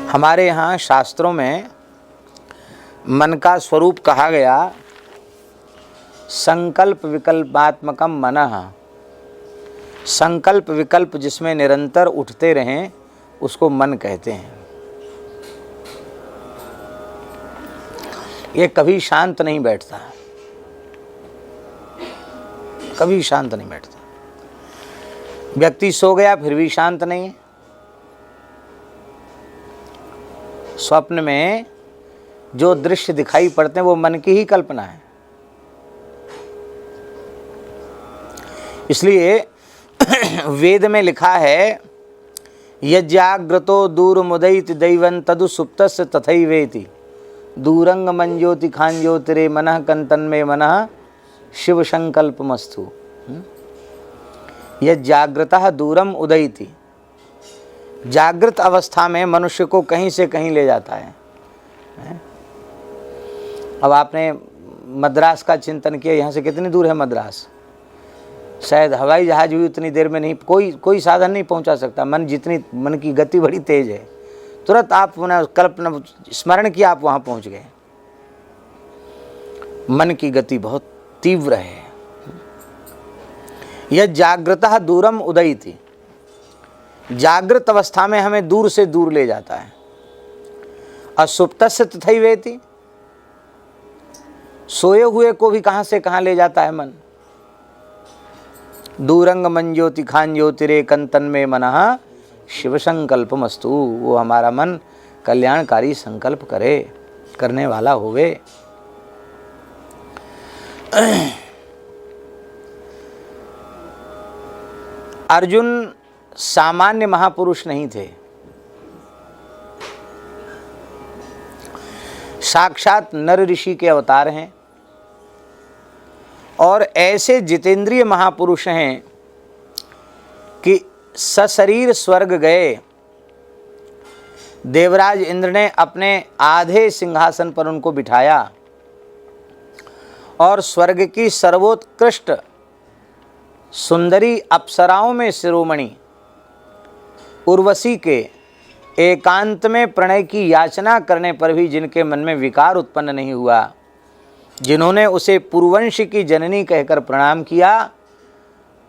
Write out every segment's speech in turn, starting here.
हमारे यहाँ शास्त्रों में मन का स्वरूप कहा गया संकल्प विकल्पात्मकम मनः। संकल्प विकल्प जिसमें निरंतर उठते रहें उसको मन कहते हैं। ये कभी शांत नहीं बैठता, कभी शांत नहीं बैठता। व्यक्ति सो गया फिर भी शांत नहीं है। स्वप्न में जो दृश्य दिखाई पड़ते हैं वो मन की ही कल्पना है। इसलिए वेद में लिखा है यज्ञाग्रतो दूर मुदयित दैवं तदु सुप्तस्य तथैवेति दूरंग मंज्योति खांज्योतिरे मनः कंतन में मनः शिव संकल्पमस्तु। यज्ञाग्रतः दूरम उदयति, जागृत अवस्था में मनुष्य को कहीं से कहीं ले जाता है। अब आपने मद्रास का चिंतन किया, यहाँ से कितनी दूर है मद्रास? शायद हवाई जहाज भी उतनी देर में नहीं, कोई साधन नहीं पहुंचा सकता। मन की गति बड़ी तेज है। तुरंत आप कल्पना स्मरण किया, आप वहां पहुंच गए। मन की गति बहुत तीव्र है। यह जागृतः दूरम उदयति, जागृत अवस्था में हमें दूर से दूर ले जाता है। असुप्तस्य तथैवेति, सोए हुए को भी कहां से कहां ले जाता है मन। दूरंग मंज्योति खांज्योतिरे कंतन में मनः शिव संकल्पमस्तु, वो हमारा मन कल्याणकारी संकल्प करे, करने वाला होवे। अर्जुन सामान्य महापुरुष नहीं थे, साक्षात नर ऋषि के अवतार हैं और ऐसे जितेंद्रिय महापुरुष हैं कि सशरीर स्वर्ग गए। देवराज इंद्र ने अपने आधे सिंहासन पर उनको बिठाया और स्वर्ग की सर्वोत्कृष्ट सुंदरी अप्सराओं में शिरोमणि उर्वशी के एकांत में प्रणय की याचना करने पर भी जिनके मन में विकार उत्पन्न नहीं हुआ, जिन्होंने उसे पूर्ववंश की जननी कहकर प्रणाम किया,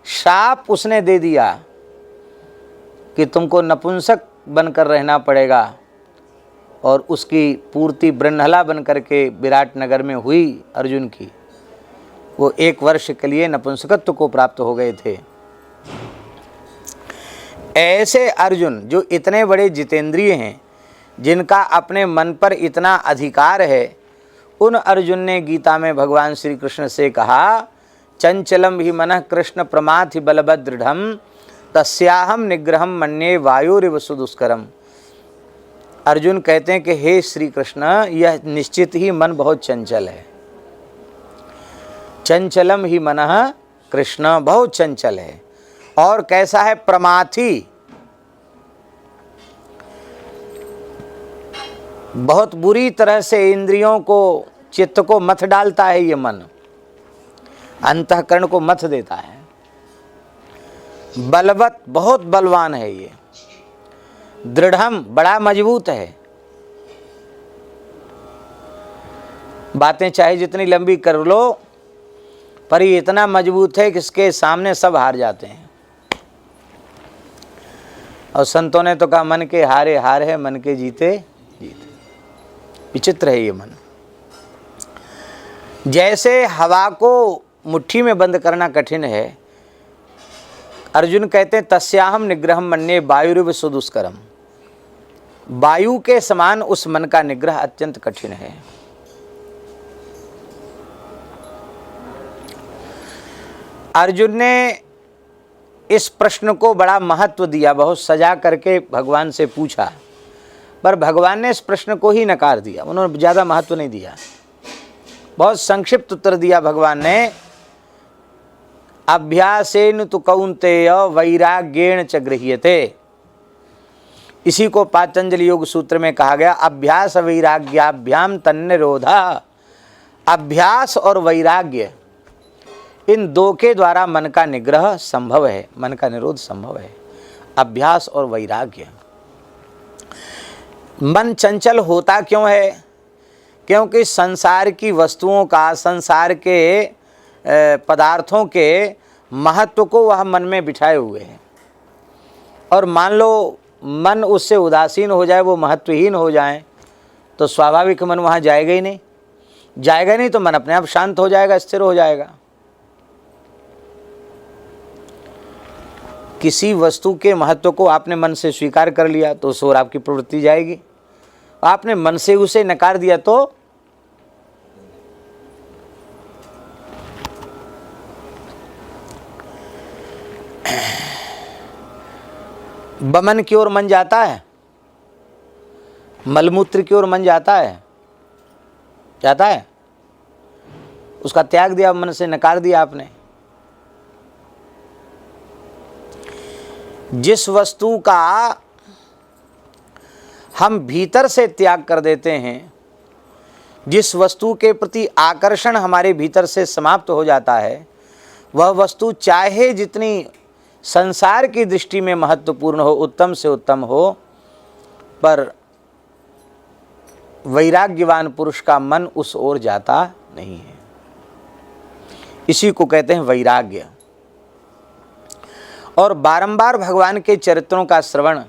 शाप उसने दे दिया कि तुमको नपुंसक बनकर रहना पड़ेगा। और उसकी पूर्ति ब्रह्मला बनकर के विराट नगर में हुई अर्जुन की। वो 1 वर्ष के लिए नपुंसकत्व को प्राप्त हो गए थे। ऐसे अर्जुन जो इतने बड़े जितेंद्रिय हैं, जिनका अपने मन पर इतना अधिकार है, उन अर्जुन ने गीता में भगवान श्री कृष्ण से कहा चंचलम ही मनः कृष्ण प्रमाथि बलभद्रढ़ तस्याहम निग्रहम मन्ये वायुरिव सुदुष्करम। अर्जुन कहते हैं कि हे श्री कृष्ण, यह निश्चित ही मन बहुत चंचल है। चंचलम ही मनः कृष्ण, बहुत चंचल है। और कैसा है? प्रमाथि, बहुत बुरी तरह से इंद्रियों को, चित्त को मथ डालता है ये मन, अंतःकरण को मथ देता है। बलवत, बहुत बलवान है ये। दृढ़म, बड़ा मजबूत है। बातें चाहे जितनी लंबी कर लो, पर ये इतना मजबूत है कि इसके सामने सब हार जाते हैं। और संतों ने तो कहा मन के हारे हार है, मन के जीते जीते। विचित्र है ये मन। जैसे हवा को मुट्ठी में बंद करना कठिन है, अर्जुन कहते हैं तस्याहम निग्रहम मन्ये वायुरिव सुदुष्करम। वायु के समान उस मन का निग्रह अत्यंत कठिन है। अर्जुन ने इस प्रश्न को बड़ा महत्व दिया, बहुत सजा करके भगवान से पूछा, पर भगवान ने इस प्रश्न को ही नकार दिया। उन्होंने ज़्यादा महत्व नहीं दिया, बहुत संक्षिप्त उत्तर दिया भगवान ने। अभ्यासेन तु कौन्तेय वैराग्येण च गृह्यते। इसी को पातंजलि योग सूत्र में कहा गया अभ्यास वैराग्याभ्याम तन्निरोधा। अभ्यास और वैराग्य, इन दो के द्वारा मन का निग्रह संभव है, मन का निरोध संभव है। अभ्यास और वैराग्य। मन चंचल होता क्यों है? क्योंकि संसार की वस्तुओं का, संसार के पदार्थों के महत्व को वह मन में बिठाए हुए है। और मान लो मन उससे उदासीन हो जाए, वो महत्वहीन हो जाए, तो स्वाभाविक मन वहाँ जाएगा ही नहीं। जाएगा नहीं तो मन अपने आप शांत हो जाएगा, स्थिर हो जाएगा। किसी वस्तु के महत्व को आपने मन से स्वीकार कर लिया तो उस ओर आपकी प्रवृत्ति जाएगी। आपने मन से उसे नकार दिया तो बमन की ओर मन जाता है, मलमूत्र की ओर मन जाता है, जाता है। उसका त्याग दिया, मन से नकार दिया आपने। जिस वस्तु का हम भीतर से त्याग कर देते हैं, जिस वस्तु के प्रति आकर्षण हमारे भीतर से समाप्त हो जाता है, वह वस्तु चाहे जितनी संसार की दृष्टि में महत्वपूर्ण हो, उत्तम से उत्तम हो, पर वैराग्यवान पुरुष का मन उस ओर जाता नहीं है। इसी को कहते हैं वैराग्य। और बारंबार भगवान के चरित्रों का श्रवण,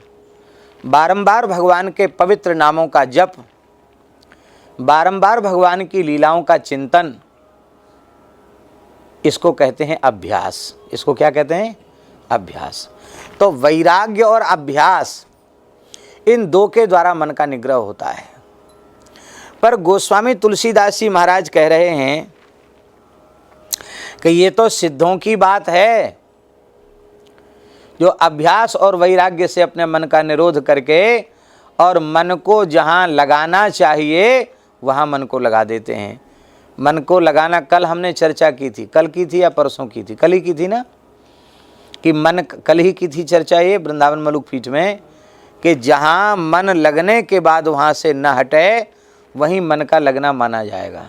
बारंबार भगवान के पवित्र नामों का जप, बारंबार भगवान की लीलाओं का चिंतन, इसको कहते हैं अभ्यास। इसको क्या कहते हैं? अभ्यास। तो वैराग्य और अभ्यास, इन दो के द्वारा मन का निग्रह होता है। पर गोस्वामी तुलसीदास जी महाराज कह रहे हैं कि ये तो सिद्धों की बात है, जो अभ्यास और वैराग्य से अपने मन का निरोध करके और मन को जहाँ लगाना चाहिए वहाँ मन को लगा देते हैं। मन को लगाना, कल हमने चर्चा की थी, कल की थी या परसों की थी? कल ही की थी ना, कि मन, कल ही की थी चर्चा ये वृंदावन मलुक पीठ में, कि जहाँ मन लगने के बाद वहाँ से न हटे वहीं मन का लगना माना जाएगा।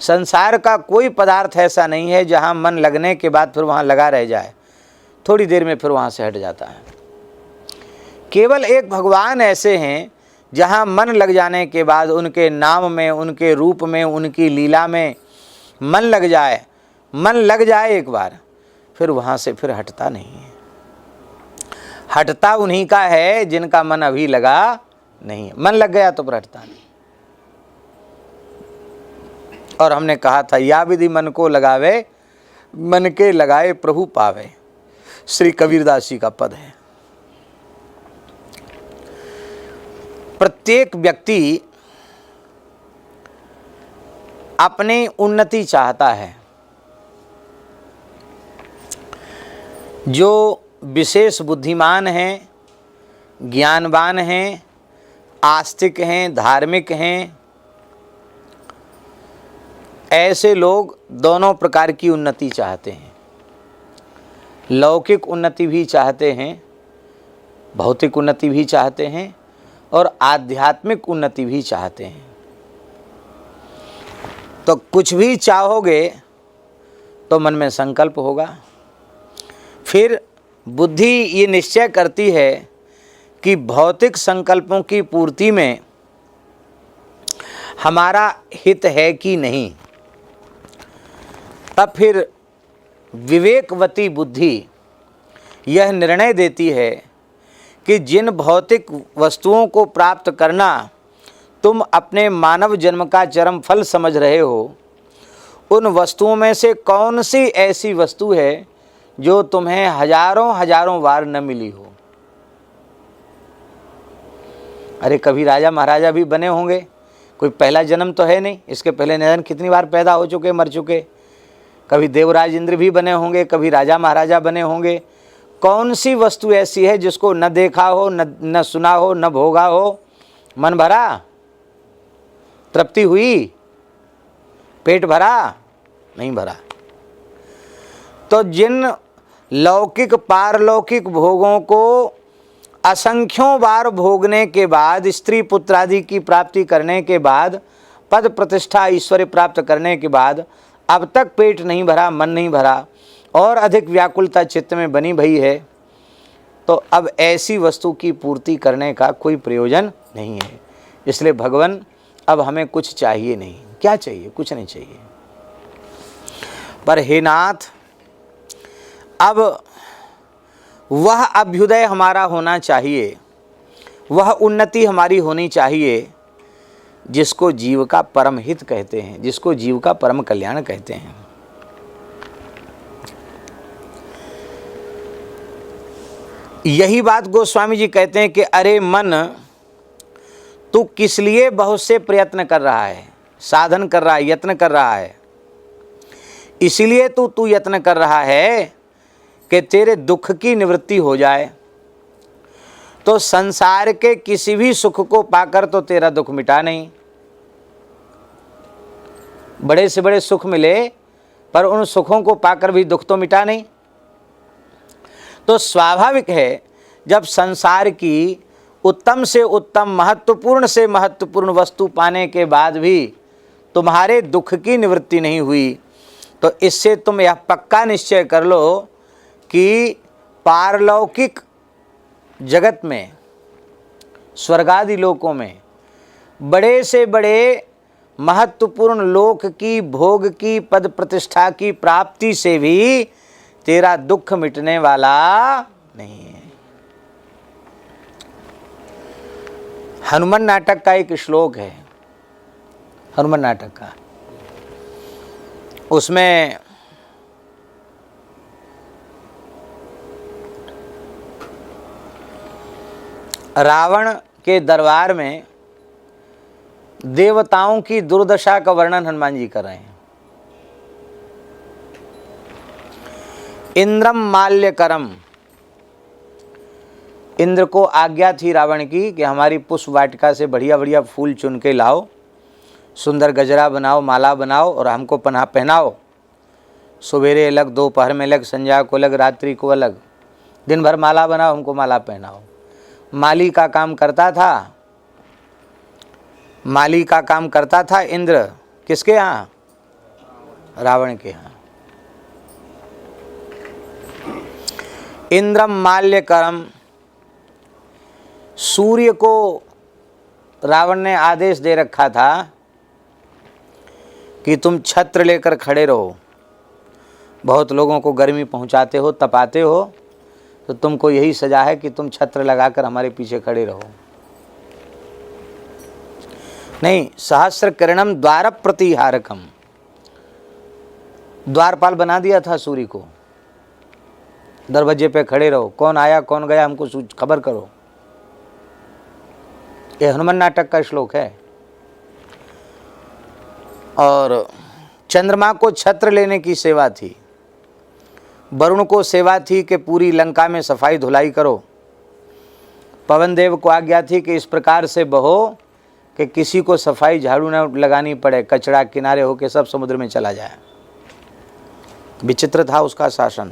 संसार का कोई पदार्थ ऐसा नहीं है जहाँ मन लगने के बाद फिर वहाँ लगा रह जाए, थोड़ी देर में फिर वहाँ से हट जाता है। केवल एक भगवान ऐसे हैं जहाँ मन लग जाने के बाद उनके नाम में, उनके रूप में, उनकी लीला में मन लग जाए, मन लग जाए एक बार, फिर वहाँ से फिर हटता नहीं है। हटता उन्हीं का है जिनका मन अभी लगा नहीं है। मन लग गया तो फिर हटता नहीं। और हमने कहा था, या विधि मन को लगावे, मन के लगाए प्रभु पावे, श्री कबीरदास जी का पद है। प्रत्येक व्यक्ति अपनी उन्नति चाहता है। जो विशेष बुद्धिमान हैं, ज्ञानवान हैं, आस्तिक हैं, धार्मिक हैं, ऐसे लोग दोनों प्रकार की उन्नति चाहते हैं। लौकिक उन्नति भी चाहते हैं, भौतिक उन्नति भी चाहते हैं, और आध्यात्मिक उन्नति भी चाहते हैं। तो कुछ भी चाहोगे तो मन में संकल्प होगा। फिर बुद्धि ये निश्चय करती है कि भौतिक संकल्पों की पूर्ति में हमारा हित है कि नहीं। तब फिर विवेकवती बुद्धि यह निर्णय देती है कि जिन भौतिक वस्तुओं को प्राप्त करना तुम अपने मानव जन्म का चरम फल समझ रहे हो, उन वस्तुओं में से कौन सी ऐसी वस्तु है जो तुम्हें हजारों हजारों बार न मिली हो। अरे कभी राजा महाराजा भी बने होंगे, कोई पहला जन्म तो है नहीं, इसके पहले निधन कितनी बार पैदा हो चुके, मर चुके। कभी देवराज इंद्र भी बने होंगे, कभी राजा महाराजा बने होंगे। कौन सी वस्तु ऐसी है जिसको न देखा हो, न सुना हो, न भोगा हो? मन भरा? तृप्ति हुई? पेट भरा? नहीं भरा। तो जिन लौकिक पारलौकिक भोगों को असंख्यों बार भोगने के बाद, स्त्री पुत्र आदि की प्राप्ति करने के बाद, पद प्रतिष्ठा ऐश्वर्य प्राप्त करने के बाद अब तक पेट नहीं भरा, मन नहीं भरा, और अधिक व्याकुलता चित्त में बनी भई है, तो अब ऐसी वस्तु की पूर्ति करने का कोई प्रयोजन नहीं है। इसलिए भगवान अब हमें कुछ चाहिए नहीं। क्या चाहिए? कुछ नहीं चाहिए। पर हे नाथ, अब वह अभ्युदय हमारा होना चाहिए, वह उन्नति हमारी होनी चाहिए जिसको जीव का परम हित कहते हैं, जिसको जीव का परम कल्याण कहते हैं। यही बात गोस्वामी जी कहते हैं कि अरे मन, तू किस लिए बहुत से प्रयत्न कर रहा है, साधन कर रहा है, यत्न कर रहा है। इसीलिए तू यत्न कर रहा है कि तेरे दुख की निवृत्ति हो जाए। तो संसार के किसी भी सुख को पाकर तो तेरा दुख मिटा नहीं। बड़े से बड़े सुख मिले पर उन सुखों को पाकर भी दुख तो मिटा नहीं। तो स्वाभाविक है, जब संसार की उत्तम से उत्तम, महत्वपूर्ण से महत्वपूर्ण वस्तु पाने के बाद भी तुम्हारे दुख की निवृत्ति नहीं हुई, तो इससे तुम यह पक्का निश्चय कर लो कि पारलौकिक जगत में, स्वर्गादि लोकों में, बड़े से बड़े महत्वपूर्ण लोक की, भोग की, पद प्रतिष्ठा की प्राप्ति से भी तेरा दुख मिटने वाला नहीं है। हनुमान नाटक का एक श्लोक है, हनुमान नाटक का, उसमें रावण के दरबार में देवताओं की दुर्दशा का वर्णन हनुमान जी कर रहे हैं। इंद्रम माल्यकरम, इंद्र को आज्ञा थी रावण की कि हमारी पुष्प वाटिका से बढ़िया बढ़िया फूल चुन के लाओ, सुंदर गजरा बनाओ, माला बनाओ और हमको पहनाओ। सवेरे अलग, दोपहर में अलग, संध्या को अलग, रात्रि को अलग, दिन भर माला बनाओ, हमको माला पहनाओ। माली का काम करता था, माली का काम करता था इंद्र। किसके यहाँ? रावण के यहाँ। इंद्रम माल्यकरम, सूर्य को रावण ने आदेश दे रखा था कि तुम छत्र लेकर खड़े रहो, बहुत लोगों को गर्मी पहुंचाते हो, तपाते हो, तो तुमको यही सजा है कि तुम छत्र लगाकर हमारे पीछे खड़े रहो। नहीं, सहस्र किरणम द्वार प्रतिहारकम, द्वारपाल बना दिया था सूर्य को। दरवाजे पे खड़े रहो, कौन आया कौन गया हमको खबर करो। ये हनुमान नाटक का श्लोक है। और चंद्रमा को छत्र लेने की सेवा थी, वरुण को सेवा थी कि पूरी लंका में सफाई धुलाई करो। पवन देव को आज्ञा थी कि इस प्रकार से बहो कि किसी को सफाई झाड़ू न लगानी पड़े, कचरा किनारे होके सब समुद्र में चला जाए। विचित्र था उसका शासन।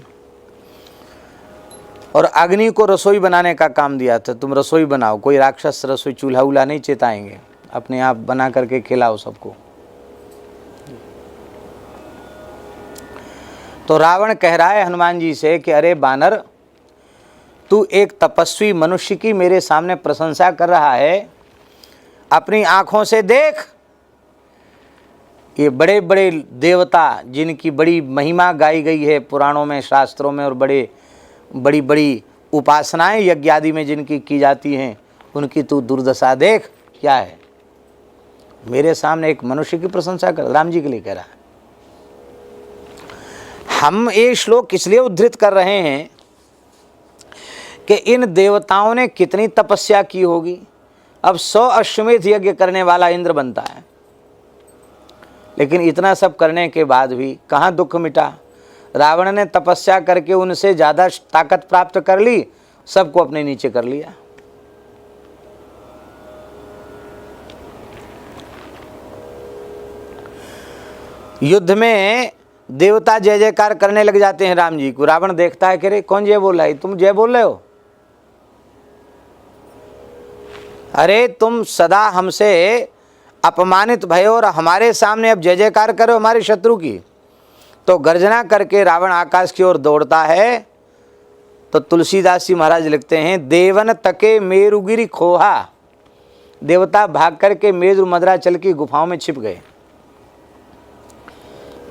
और अग्नि को रसोई बनाने का काम दिया था, तुम रसोई बनाओ, कोई राक्षस रसोई चूल्हा उल्हा नहीं चेताएंगे, अपने आप बना करके खिलाओ सबको। तो रावण कह रहा है हनुमान जी से कि अरे बानर, तू एक तपस्वी मनुष्य की मेरे सामने प्रशंसा कर रहा है, अपनी आंखों से देख। ये बड़े बड़े देवता जिनकी बड़ी महिमा गाई गई है पुराणों में, शास्त्रों में, और बड़ी बड़ी उपासनाएं यज्ञ आदि में जिनकी की जाती हैं, उनकी तू दुर्दशा देख। क्या है? मेरे सामने एक मनुष्य की प्रशंसा कर। राम जी के लिए कह रहा है। हम ये श्लोक इसलिए उद्धृत कर रहे हैं कि इन देवताओं ने कितनी तपस्या की होगी। अब 100 अश्वमेध यज्ञ करने वाला इंद्र बनता है, लेकिन इतना सब करने के बाद भी कहाँ दुख मिटा। रावण ने तपस्या करके उनसे ज़्यादा ताकत प्राप्त कर ली, सबको अपने नीचे कर लिया। युद्ध में देवता जय जयकार करने लग जाते हैं राम जी को। रावण देखता है कि रे कौन जय बोल रहा है, तुम जय बोल रहे हो? अरे तुम सदा हमसे अपमानित भय और हमारे सामने अब जय जयकार करो हमारे शत्रु की। तो गर्जना करके रावण आकाश की ओर दौड़ता है तो तुलसीदास जी महाराज लिखते हैं, देवन तके मेरुगिरी खोहा, देवता भाग करके मेरु मद्राचल की गुफाओं में छिप गए।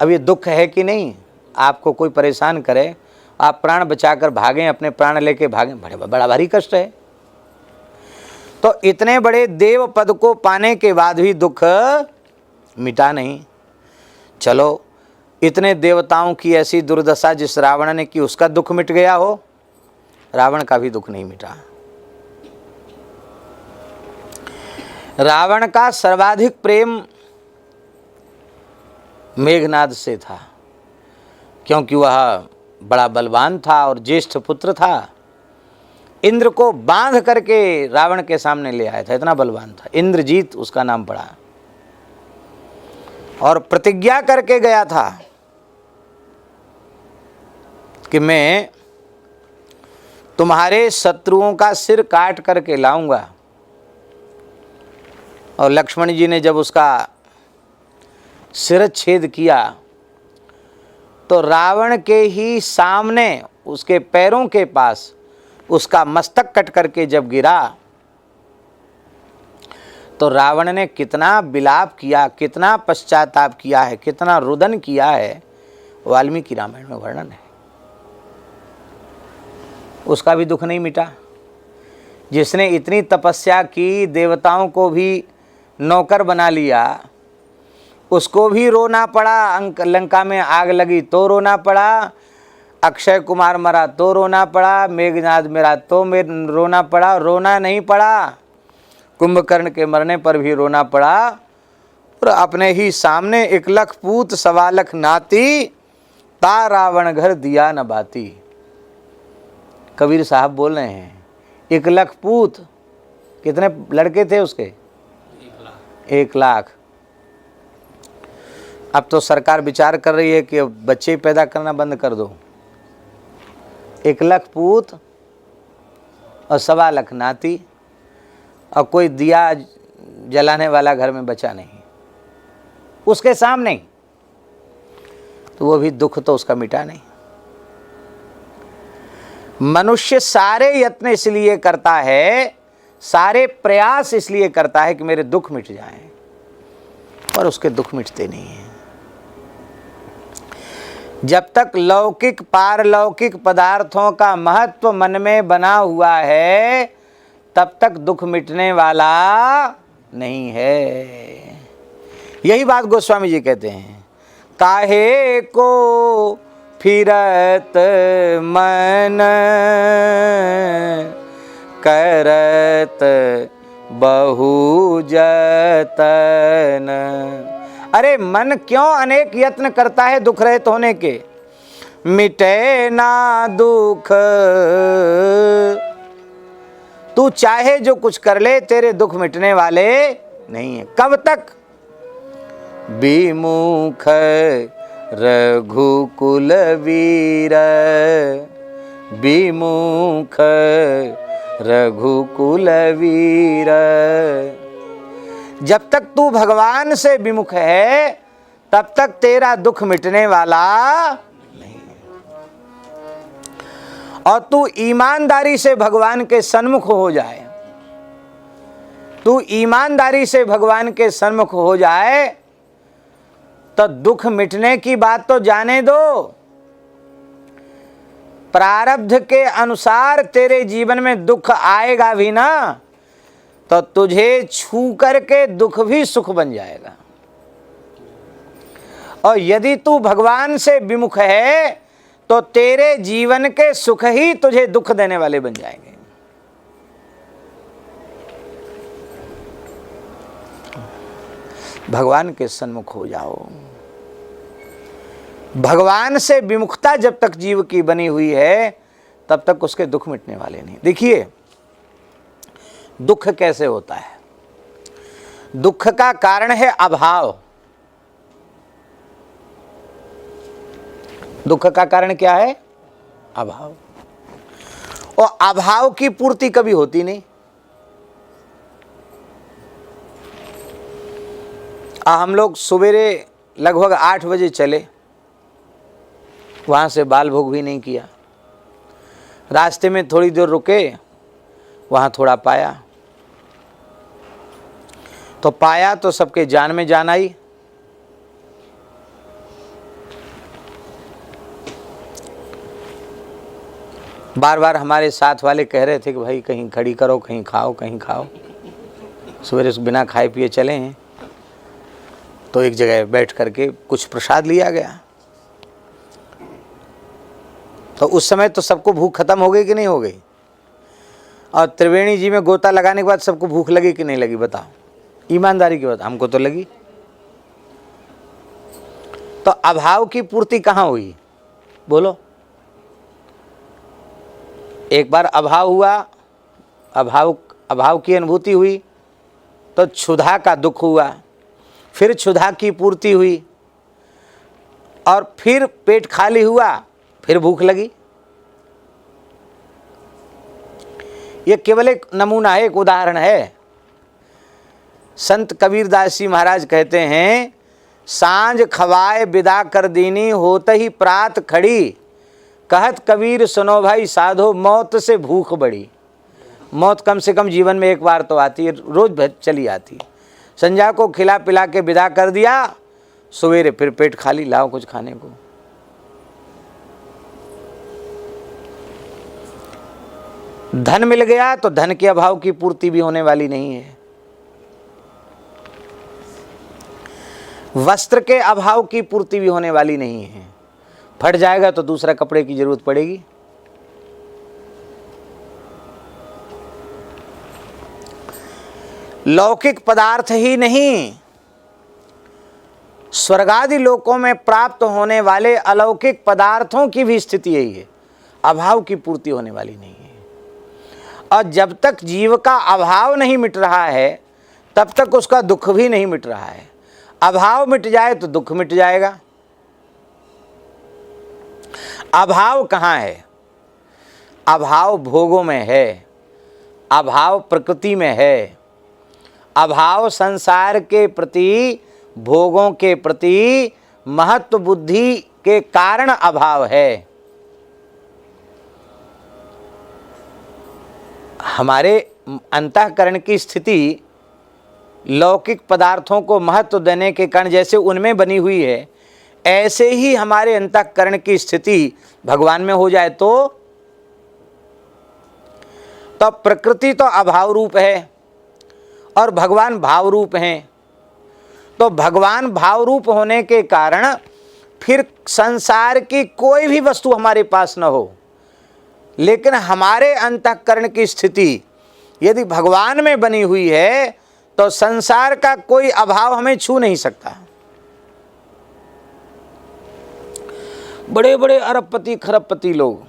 अब ये दुख है कि नहीं? आपको कोई परेशान करे, आप प्राण बचाकर भागें, अपने प्राण लेके भागें, बड़ा भारी कष्ट है। तो इतने बड़े देव पद को पाने के बाद भी दुख मिटा नहीं। चलो, इतने देवताओं की ऐसी दुर्दशा जिस रावण ने की, उसका दुख मिट गया हो, रावण का भी दुख नहीं मिटा। रावण का सर्वाधिक प्रेम मेघनाद से था, क्योंकि वह बड़ा बलवान था और ज्येष्ठ पुत्र था। इंद्र को बांध करके रावण के सामने ले आया था, इतना बलवान था। इंद्रजीत उसका नाम पड़ा, और प्रतिज्ञा करके गया था कि मैं तुम्हारे शत्रुओं का सिर काट करके लाऊंगा। और लक्ष्मण जी ने जब उसका सिर छेद किया तो रावण के ही सामने उसके पैरों के पास उसका मस्तक कट करके जब गिरा तो रावण ने कितना विलाप किया, कितना पश्चाताप किया है, कितना रुदन किया है, वाल्मीकि रामायण में वर्णन है। उसका भी दुख नहीं मिटा। जिसने इतनी तपस्या की, देवताओं को भी नौकर बना लिया, उसको भी रोना पड़ा। लंका में आग लगी तो रोना पड़ा, अक्षय कुमार मरा तो रोना पड़ा, मेघनाद मरा तो रोना पड़ा। रोना नहीं पड़ा, कुंभकर्ण के मरने पर भी रोना पड़ा। और अपने ही सामने 1 लख पूत 1.25 लाख नाती, ता रावण घर दिया न बाती। कबीर साहब बोल रहे हैं 1 लख पूत, कितने लड़के थे उसके? 1 लाख। अब तो सरकार विचार कर रही है कि बच्चे पैदा करना बंद कर दो। 1 लाख पूत और 1.25 लाख नाती, और कोई दिया जलाने वाला घर में बचा नहीं उसके सामने, तो वो भी दुख तो उसका मिटा नहीं। मनुष्य सारे यत्न इसलिए करता है, सारे प्रयास इसलिए करता है कि मेरे दुख मिट जाएं, पर उसके दुख मिटते नहीं हैं। जब तक लौकिक पारलौकिक पदार्थों का महत्व मन में बना हुआ है, तब तक दुख मिटने वाला नहीं है। यही बात गोस्वामी जी कहते हैं, काहे को फिरत मन करत बहु जतन। अरे मन क्यों अनेक यत्न करता है दुख रहित होने के, मिटे ना दुख। तू चाहे जो कुछ कर ले, तेरे दुख मिटने वाले नहीं है। कब तक? विमुख रघुकुल वीर, विमुख रघुकुल वीर। जब तक तू भगवान से विमुख है, तब तक तेरा दुख मिटने वाला नहीं। और तू ईमानदारी से भगवान के सन्मुख हो जाए, तू ईमानदारी से भगवान के सन्मुख हो जाए, तो दुख मिटने की बात तो जाने दो, प्रारब्ध के अनुसार तेरे जीवन में दुख आएगा भी ना, तो तुझे छू करके दुख भी सुख बन जाएगा। और यदि तू भगवान से विमुख है, तो तेरे जीवन के सुख ही तुझे दुख देने वाले बन जाएंगे। भगवान के सन्मुख हो जाओ। भगवान से विमुखता जब तक जीव की बनी हुई है, तब तक उसके दुख मिटने वाले नहीं। देखिए, दुख कैसे होता है? दुख का कारण है अभाव। दुख का कारण क्या है? अभाव। और अभाव की पूर्ति कभी होती नहीं। हम लोग सवेरे लगभग 8 बजे चले, वहां से बाल भोग भी नहीं किया, रास्ते में थोड़ी देर रुके, वहाँ थोड़ा पाया, तो पाया तो सबके जान में जान आई। बार बार हमारे साथ वाले कह रहे थे कि भाई कहीं खड़ी करो, कहीं खाओ, कहीं खाओ। सवेरे बिना खाए पिए चले हैं, तो एक जगह बैठ करके कुछ प्रसाद लिया गया। तो उस समय तो सबको भूख खत्म हो गई कि नहीं हो गई? और त्रिवेणी जी में गोता लगाने के बाद सबको भूख लगी कि नहीं लगी? बताओ, ईमानदारी की बात। हमको तो लगी। तो अभाव की पूर्ति कहाँ हुई? बोलो। एक बार अभाव हुआ, अभाव की अनुभूति हुई, तो क्षुधा का दुख हुआ, फिर क्षुधा की पूर्ति हुई, और फिर पेट खाली हुआ, फिर भूख लगी। यह केवल एक नमूना है, एक उदाहरण है। संत कबीरदास जी महाराज कहते हैं, सांझ खवाए विदा कर दीनी, होत ही प्रात खड़ी, कहत कबीर सुनो भाई साधो, मौत से भूख बड़ी। मौत कम से कम जीवन में एक बार तो आती है, रोज चली आती। संध्या को खिला पिला के विदा कर दिया, सवेरे फिर पेट खाली, लाओ कुछ खाने को। धन मिल गया तो धन के अभाव की पूर्ति भी होने वाली नहीं है। वस्त्र के अभाव की पूर्ति भी होने वाली नहीं है। फट जाएगा तो दूसरा कपड़े की जरूरत पड़ेगी। लौकिक पदार्थ ही नहीं, स्वर्गादि लोकों में प्राप्त होने वाले अलौकिक पदार्थों की भी स्थिति यही है, अभाव की पूर्ति होने वाली नहीं है। और जब तक जीव का अभाव नहीं मिट रहा है, तब तक उसका दुख भी नहीं मिट रहा है। अभाव मिट जाए तो दुख मिट जाएगा। अभाव कहाँ है? अभाव भोगों में है, अभाव प्रकृति में है, अभाव संसार के प्रति, भोगों के प्रति महत्व बुद्धि के कारण अभाव है। हमारे अंतःकरण की स्थिति लौकिक पदार्थों को महत्व देने के कारण जैसे उनमें बनी हुई है, ऐसे ही हमारे अंतःकरण की स्थिति भगवान में हो जाए तो प्रकृति तो अभाव रूप है और भगवान भाव रूप हैं। तो भगवान भाव रूप होने के कारण फिर संसार की कोई भी वस्तु हमारे पास न हो, लेकिन हमारे अंतःकरण की स्थिति यदि भगवान में बनी हुई है तो संसार का कोई अभाव हमें छू नहीं सकता। बड़े बड़े अरबपति खरबपति लोग,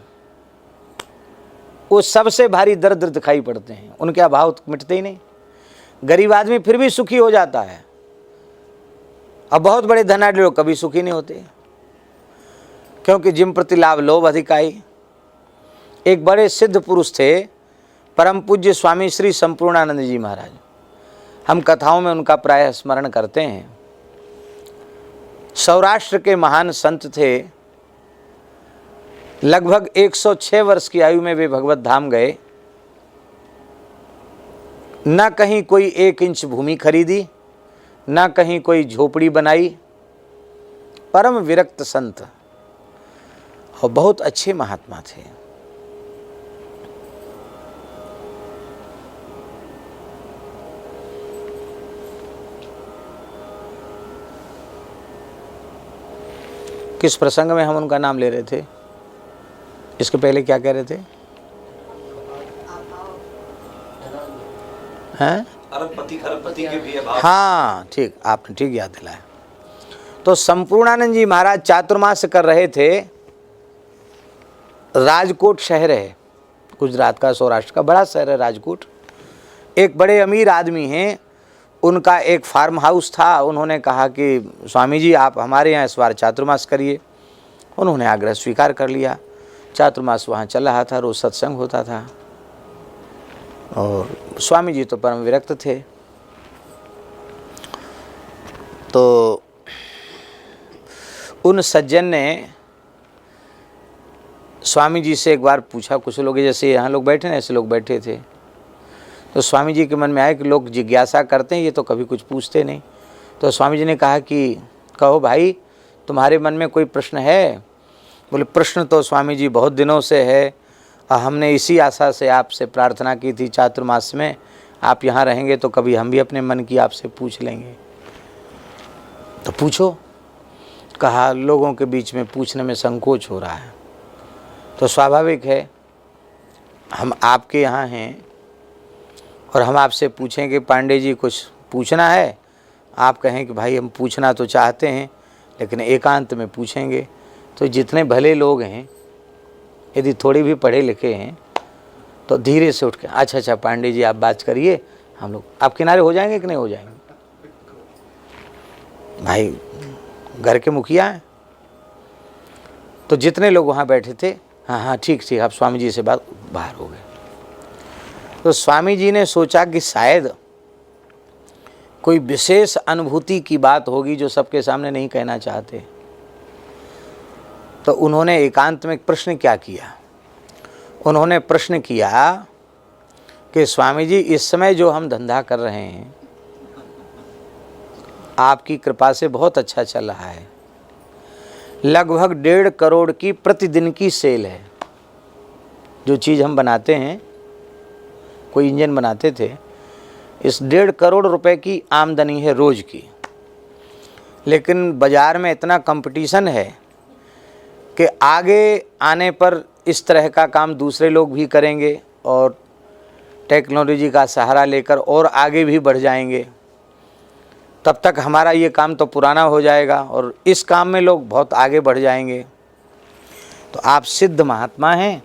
वो सबसे भारी दर्द दिखाई पड़ते हैं, उनके अभाव मिटते ही नहीं। गरीब आदमी फिर भी सुखी हो जाता है, और बहुत बड़े धनाढ़ लोग कभी सुखी नहीं होते, क्योंकि जिम प्रति लाभ लोभ अधिकाई। एक बड़े सिद्ध पुरुष थे, परम पूज्य स्वामी श्री संपूर्णानंद जी महाराज। हम कथाओं में उनका प्रायः स्मरण करते हैं। सौराष्ट्र के महान संत थे। लगभग 106 वर्ष की आयु में वे भगवत धाम गए। न कहीं कोई 1 इंच भूमि खरीदी, न कहीं कोई झोपड़ी बनाई। परम विरक्त संत और बहुत अच्छे महात्मा थे। किस प्रसंग में हम उनका नाम ले रहे थे? इसके पहले क्या कह रहे थे? हैं? अरबपति खरबपति के भी अभाव। हाँ, ठीक, आपने ठीक याद दिलाया। तो संपूर्णानंद जी महाराज चातुर्मास कर रहे थे। राजकोट शहर है, गुजरात का, सौराष्ट्र का बड़ा शहर है राजकोट। एक बड़े अमीर आदमी हैं, उनका एक फार्म हाउस था। उन्होंने कहा कि स्वामी जी आप हमारे यहाँ इस बार चातुर्मास करिए। उन्होंने आग्रह स्वीकार कर लिया। चातुर्मास वहाँ चल रहा था, रोज सत्संग होता था, और स्वामी जी तो परम विरक्त थे। तो उन सज्जन ने स्वामी जी से एक बार पूछा, कुछ लोग जैसे यहाँ लोग बैठे ना, ऐसे लोग बैठे थे, तो स्वामी जी के मन में आया कि लोग जिज्ञासा करते हैं, ये तो कभी कुछ पूछते नहीं। तो स्वामी जी ने कहा कि कहो भाई, तुम्हारे मन में कोई प्रश्न है? बोले प्रश्न तो स्वामी जी बहुत दिनों से है, और हमने इसी आशा से आपसे प्रार्थना की थी चातुर्मास में, आप यहाँ रहेंगे तो कभी हम भी अपने मन की आपसे पूछ लेंगे। तो पूछो। कहा लोगों के बीच में पूछने में संकोच हो रहा है, तो स्वाभाविक है, हम आपके यहाँ हैं और हम आपसे पूछेंगे पांडे जी कुछ पूछना है, आप कहें कि भाई हम पूछना तो चाहते हैं लेकिन एकांत में पूछेंगे। तो जितने भले लोग हैं, यदि थोड़ी भी पढ़े लिखे हैं, तो धीरे से उठ के अच्छा पांडे जी आप बात करिए, हम लोग आप किनारे हो जाएंगे कि नहीं हो जाएंगे? भाई घर के मुखिया हैं। तो जितने लोग वहाँ बैठे थे, हाँ ठीक, आप स्वामी जी से बात, बाहर हो गए। तो स्वामी जी ने सोचा कि शायद कोई विशेष अनुभूति की बात होगी जो सबके सामने नहीं कहना चाहते। तो उन्होंने एकांत में एक प्रश्न क्या किया, उन्होंने प्रश्न किया कि स्वामी जी इस समय जो हम धंधा कर रहे हैं आपकी कृपा से बहुत अच्छा चल रहा है, लगभग 1.5 करोड़ की प्रतिदिन की सेल है। जो चीज़ हम बनाते हैं, कोई इंजन बनाते थे, इस 1.5 करोड़ रुपए की आमदनी है रोज़ की। लेकिन बाज़ार में इतना कंपटीशन है कि आगे आने पर इस तरह का काम दूसरे लोग भी करेंगे और टेक्नोलॉजी का सहारा लेकर और आगे भी बढ़ जाएंगे। तब तक हमारा ये काम तो पुराना हो जाएगा और इस काम में लोग बहुत आगे बढ़ जाएंगे। तो आप सिद्ध महात्मा हैं,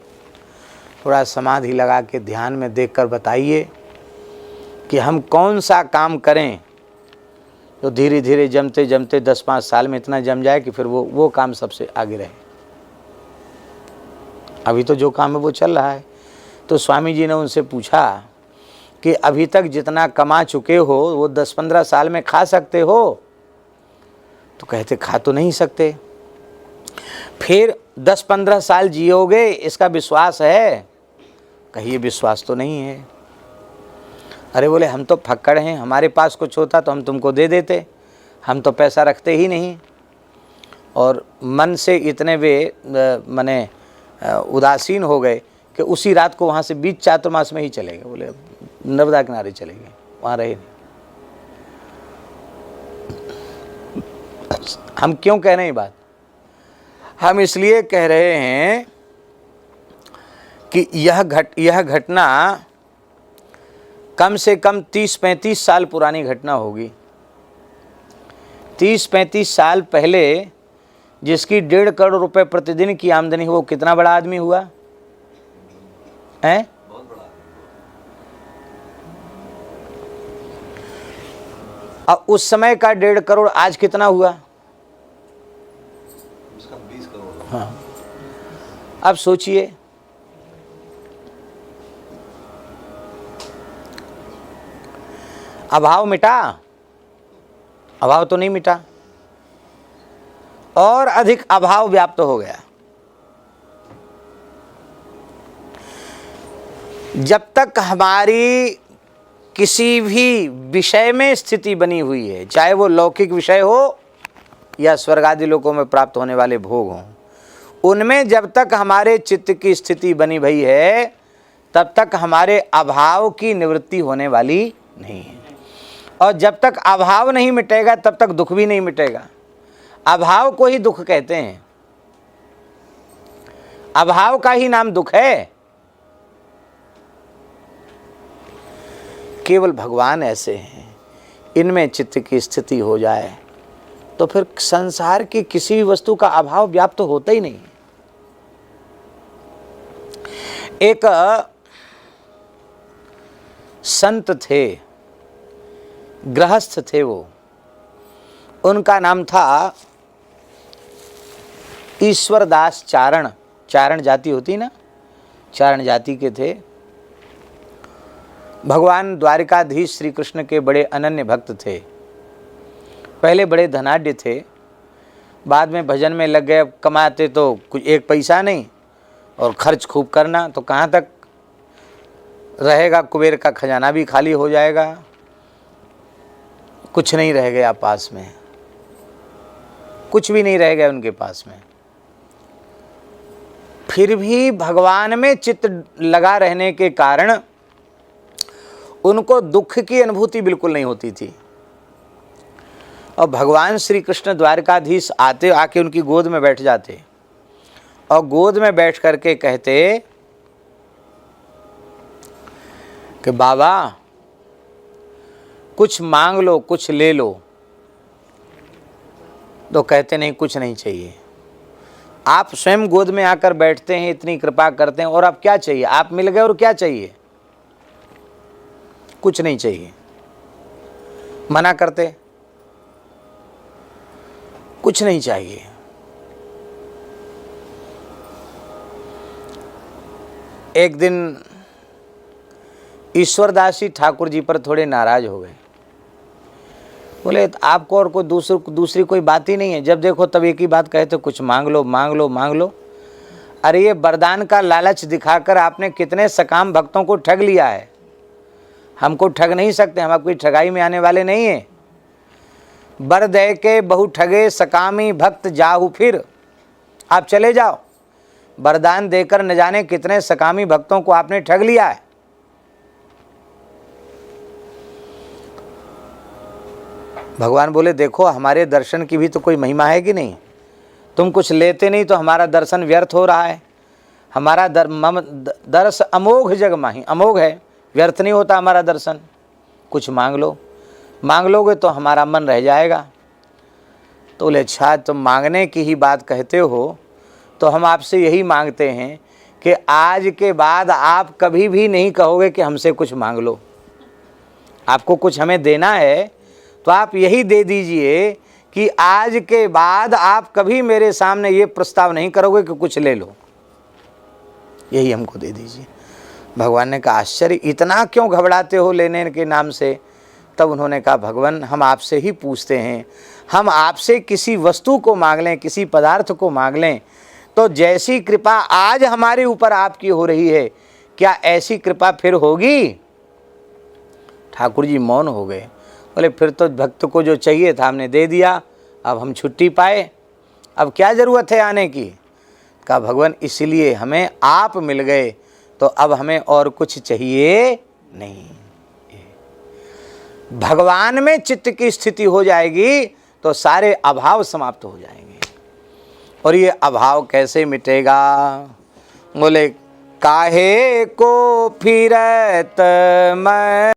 थोड़ा समाधि लगा के ध्यान में देखकर बताइए कि हम कौन सा काम करें जो धीरे धीरे जमते जमते 10-5 साल में इतना जम जाए कि फिर वो काम सबसे आगे रहे। अभी तो जो काम है वो चल रहा है। तो स्वामी जी ने उनसे पूछा कि अभी तक जितना कमा चुके हो वो 10-15 साल में खा सकते हो? तो कहते खा तो नहीं सकते। फिर 10-15 साल जियोगे इसका विश्वास है? कहिए विश्वास तो नहीं है। अरे बोले हम तो फक्कड़ हैं, हमारे पास कुछ होता तो हम तुमको दे देते, हम तो पैसा रखते ही नहीं। और मन से इतने वे मने उदासीन हो गए कि उसी रात को वहाँ से बीच चातुर्मास में ही चले गए। बोले नर्मदा किनारे चले गए, वहाँ रहे नहीं। हम क्यों कह रहे हैं ये बात? हम इसलिए कह रहे हैं कि यह घटना कम से कम 30-35 साल पुरानी घटना होगी। 30-35 साल पहले जिसकी 1.5 करोड़ रुपए प्रतिदिन की आमदनी हो, वो कितना बड़ा आदमी हुआ है? बहुत बड़ा। अब उस समय का 1.5 करोड़ आज कितना हुआ? उसका 20 करोड़। हाँ, अब सोचिए, अभाव मिटा? अभाव तो नहीं मिटा, और अधिक अभाव व्याप्त हो गया। जब तक हमारी किसी भी विषय में स्थिति बनी हुई है, चाहे वो लौकिक विषय हो या स्वर्ग आदि लोकों में प्राप्त होने वाले भोग हों, उनमें जब तक हमारे चित्त की स्थिति बनी भई है तब तक हमारे अभाव की निवृत्ति होने वाली नहीं है। और जब तक अभाव नहीं मिटेगा तब तक दुख भी नहीं मिटेगा। अभाव को ही दुख कहते हैं, अभाव का ही नाम दुख है। केवल भगवान ऐसे हैं, इनमें चित्त की स्थिति हो जाए तो फिर संसार की किसी भी वस्तु का अभाव व्याप्त तो होता ही नहीं। एक संत थे, गृहस्थ थे, वो उनका नाम था ईश्वरदास चारण। चारण जाति होती ना, चारण जाति के थे। भगवान द्वारिकाधीश श्री कृष्ण के बड़े अनन्य भक्त थे। पहले बड़े धनाढ्य थे, बाद में भजन में लग गए। कमाते तो कुछ एक पैसा नहीं और खर्च खूब करना, तो कहाँ तक रहेगा? कुबेर का खजाना भी खाली हो जाएगा, कुछ नहीं रह गया पास में, कुछ भी नहीं रह गया उनके पास में। फिर भी भगवान में चित्त लगा रहने के कारण उनको दुख की अनुभूति बिल्कुल नहीं होती थी। और भगवान श्री कृष्ण द्वारकाधीश आके उनकी गोद में बैठ जाते और गोद में बैठ करके कहते कि बाबा कुछ मांग लो, कुछ ले लो। तो कहते नहीं, कुछ नहीं चाहिए। आप स्वयं गोद में आकर बैठते हैं, इतनी कृपा करते हैं, और अब क्या चाहिए? आप मिल गए और क्या चाहिए? कुछ नहीं चाहिए। मना करते, कुछ नहीं चाहिए। एक दिन ईश्वरदास जी ठाकुर जी पर थोड़े नाराज हो गए। बोले आपको और कोई दूसरी कोई बात ही नहीं है, जब देखो तब एक ही बात कहते, कुछ मांग लो मांग लो मांग लो। अरे ये वरदान का लालच दिखाकर आपने कितने सकाम भक्तों को ठग लिया है। हमको ठग नहीं सकते, हम आपकी ठगाई में आने वाले नहीं हैं। बर दे के बहु ठगे सकामी भक्त जाहु फिर। आप चले जाओ, वरदान देकर न जाने कितने सकामी भक्तों को आपने ठग लिया है। भगवान बोले देखो हमारे दर्शन की भी तो कोई महिमा है कि नहीं? तुम कुछ लेते नहीं तो हमारा दर्शन व्यर्थ हो रहा है। हमारा दर्श अमोघ जग माही, अमोघ है, व्यर्थ नहीं होता हमारा दर्शन। कुछ मांग लो, मांग लोगे तो हमारा मन रह जाएगा। तो बोले अच्छा तुम मांगने की ही बात कहते हो तो हम आपसे यही मांगते हैं कि आज के बाद आप कभी भी नहीं कहोगे कि हमसे कुछ मांग लो। आपको कुछ हमें देना है तो आप यही दे दीजिए कि आज के बाद आप कभी मेरे सामने ये प्रस्ताव नहीं करोगे कि कुछ ले लो, यही हमको दे दीजिए। भगवान ने कहा आश्चर्य, इतना क्यों घबराते हो लेने के नाम से? तब उन्होंने कहा भगवान हम आपसे ही पूछते हैं, हम आपसे किसी वस्तु को मांग लें, किसी पदार्थ को मांग लें तो जैसी कृपा आज हमारे ऊपर आपकी हो रही है, क्या ऐसी कृपा फिर होगी? ठाकुर जी मौन हो गए। बोले फिर तो भक्त को जो चाहिए था हमने दे दिया, अब हम छुट्टी पाए, अब क्या ज़रूरत है आने की? कहा भगवान इसलिए हमें आप मिल गए तो अब हमें और कुछ चाहिए नहीं। भगवान में चित्त की स्थिति हो जाएगी तो सारे अभाव समाप्त हो जाएंगे। और ये अभाव कैसे मिटेगा? बोले काहे को फिरत मैं